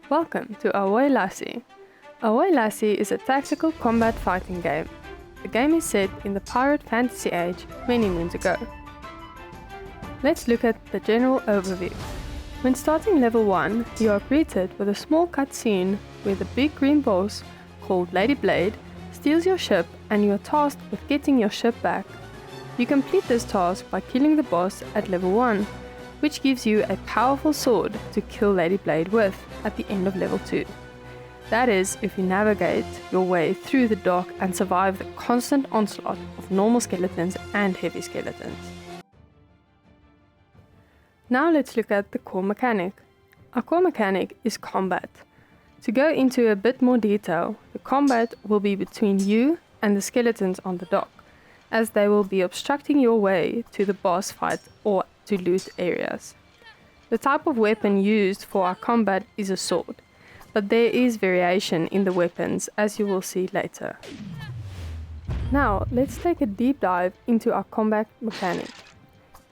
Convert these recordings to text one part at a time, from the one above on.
Welcome to Ahoy, Lassie. Ahoy, Lassie is a tactical combat fighting game. The game is set in the pirate fantasy age many moons ago. Let's look at the general overview. When starting level 1, you are greeted with a small cutscene where the big green boss, called Lady Blade, steals your ship and you are tasked with getting your ship back. You complete this task by killing the boss at level 1, which gives you a powerful sword to kill Lady Blade with at the end of level 2. That is, if you navigate your way through the dark and survive the constant onslaught of normal skeletons and heavy skeletons. Now let's look at the core mechanic. Our core mechanic is combat. To go into a bit more detail, the combat will be between you and the skeletons on the dock, as they will be obstructing your way to the boss fight or to loot areas. The type of weapon used for our combat is a sword, but there is variation in the weapons, as you will see later. Now let's take a deep dive into our combat mechanic.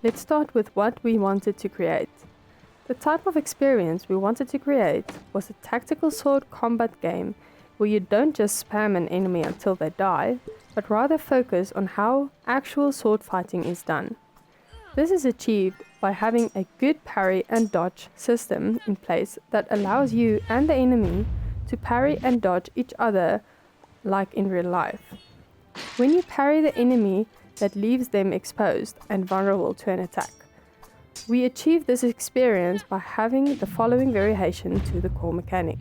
Let's start with what we wanted to create. The type of experience we wanted to create was a tactical sword combat game where you don't just spam an enemy until they die, but rather focus on how actual sword fighting is done. This is achieved by having a good parry and dodge system in place that allows you and the enemy to parry and dodge each other like in real life. When you parry the enemy, that leaves them exposed and vulnerable to an attack. We achieve this experience by having the following variation to the core mechanic.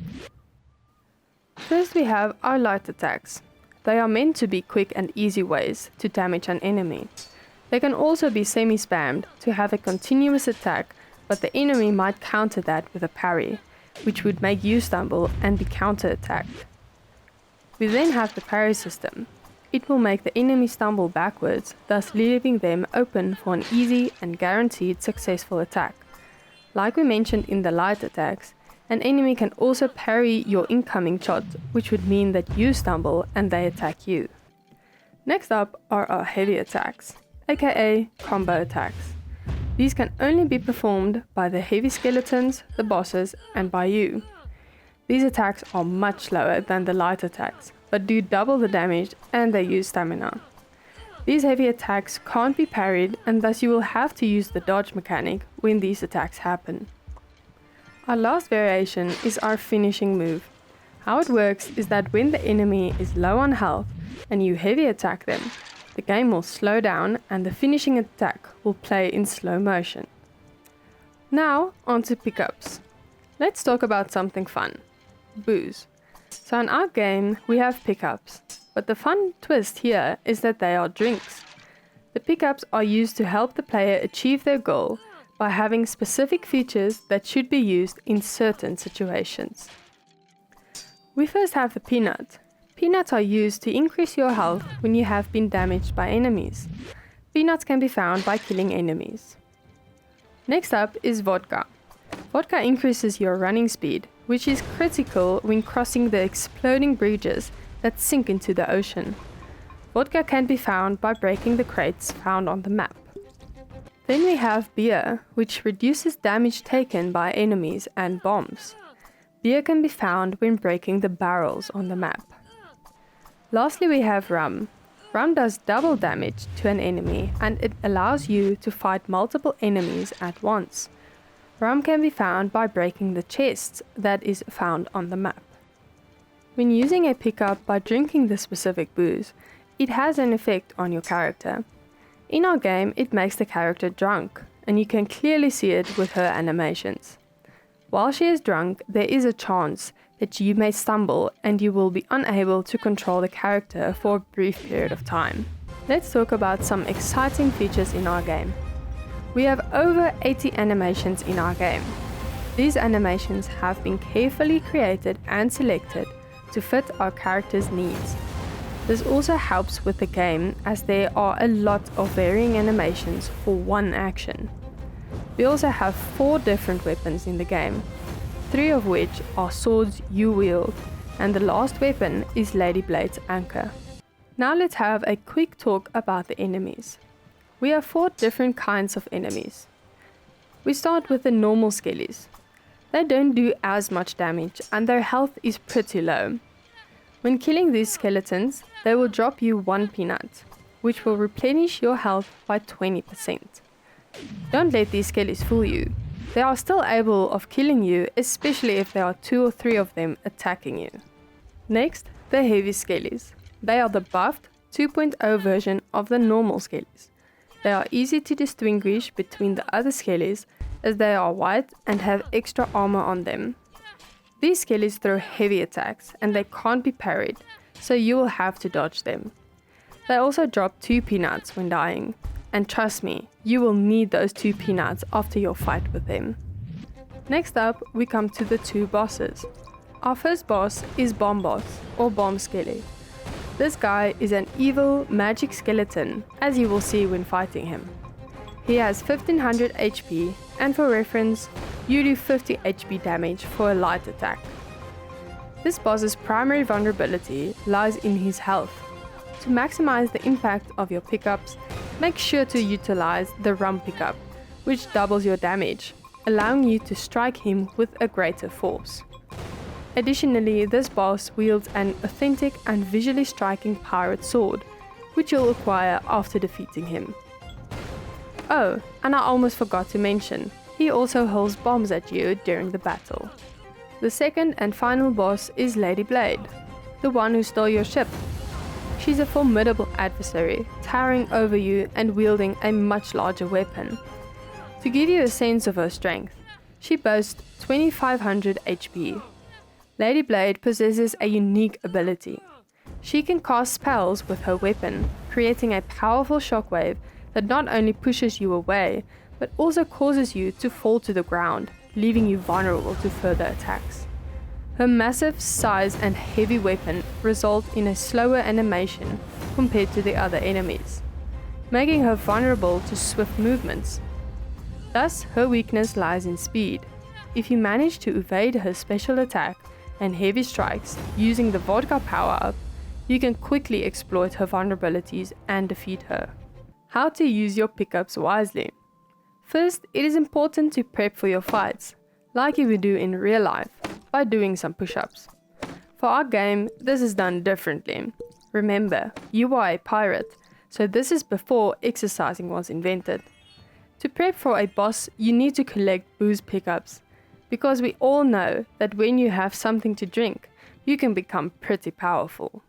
First, we have our light attacks. They are meant to be quick and easy ways to damage an enemy. They can also be semi-spammed to have a continuous attack, but the enemy might counter that with a parry, which would make you stumble and be counter-attacked. We then have the parry system. It will make the enemy stumble backwards, thus leaving them open for an easy and guaranteed successful attack. Like we mentioned in the light attacks, an enemy can also parry your incoming shot, which would mean that you stumble and they attack you. Next up are our heavy attacks, aka combo attacks. These can only be performed by the heavy skeletons, the bosses, and by you. These attacks are much slower than the light attacks, but do double the damage and they use stamina. These heavy attacks can't be parried, and thus you will have to use the dodge mechanic when these attacks happen. Our last variation is our finishing move. How it works is that when the enemy is low on health and you heavy attack them, the game will slow down and the finishing attack will play in slow motion. Now on to pickups. Let's talk about something fun. Booze. So in our game we have pickups, but the fun twist here is that they are drinks. The pickups are used to help the player achieve their goal by having specific features that should be used in certain situations. We first have the peanut. Peanuts are used to increase your health when you have been damaged by enemies. Peanuts can be found by killing enemies. Next up is vodka. Vodka increases your running speed, which is critical when crossing the exploding bridges that sink into the ocean. Vodka can be found by breaking the crates found on the map. Then we have beer, which reduces damage taken by enemies and bombs. Beer can be found when breaking the barrels on the map. Lastly, we have rum. Rum does double damage to an enemy and it allows you to fight multiple enemies at once. Rum can be found by breaking the chests that is found on the map. When using a pickup by drinking the specific booze, it has an effect on your character. In our game, it makes the character drunk, and you can clearly see it with her animations. While she is drunk, there is a chance that you may stumble and you will be unable to control the character for a brief period of time. Let's talk about some exciting features in our game. We have over 80 animations in our game. These animations have been carefully created and selected to fit our character's needs. This also helps with the game as there are a lot of varying animations for one action. We also have 4 different weapons in the game, 3 of which are swords you wield, and the last weapon is Lady Blade's anchor. Now let's have a quick talk about the enemies. We have 4 different kinds of enemies. We start with the normal skellies. They don't do as much damage and their health is pretty low. When killing these skeletons, they will drop you 1 peanut, which will replenish your health by 20%. Don't let these skellies fool you. They are still able of killing you, especially if there are 2 or 3 of them attacking you. Next, the heavy skellies. They are the buffed 2.0 version of the normal skellies. They are easy to distinguish between the other skellies as they are white and have extra armor on them. These skellies throw heavy attacks and they can't be parried, so you will have to dodge them. They also drop 2 peanuts when dying, and trust me, you will need those 2 peanuts after your fight with them. Next up, we come to the 2 bosses. Our first boss is Bomb Boss, or Bomb Skelly. This guy is an evil magic skeleton, as you will see when fighting him. He has 1500 HP, and for reference, you do 50 HP damage for a light attack. This boss's primary vulnerability lies in his health. To maximize the impact of your pickups, make sure to utilize the rum pickup, which doubles your damage, allowing you to strike him with a greater force. Additionally, this boss wields an authentic and visually striking pirate sword, which you'll acquire after defeating him. Oh, and I almost forgot to mention, he also hurls bombs at you during the battle. The second and final boss is Lady Blade, the one who stole your ship. She's a formidable adversary, towering over you and wielding a much larger weapon. To give you a sense of her strength, she boasts 2500 HP. Lady Blade possesses a unique ability. She can cast spells with her weapon, creating a powerful shockwave that not only pushes you away, but also causes you to fall to the ground, leaving you vulnerable to further attacks. Her massive size and heavy weapon result in a slower animation compared to the other enemies, making her vulnerable to swift movements. Thus, her weakness lies in speed. If you manage to evade her special attack and heavy strikes using the vodka power-up, you can quickly exploit her vulnerabilities and defeat her. How to use your pickups wisely. First, it is important to prep for your fights, like you would do in real life, by doing some push-ups. For our game, this is done differently. Remember, you are a pirate, so this is before exercising was invented. To prep for a boss, you need to collect booze pickups, because we all know that when you have something to drink, you can become pretty powerful.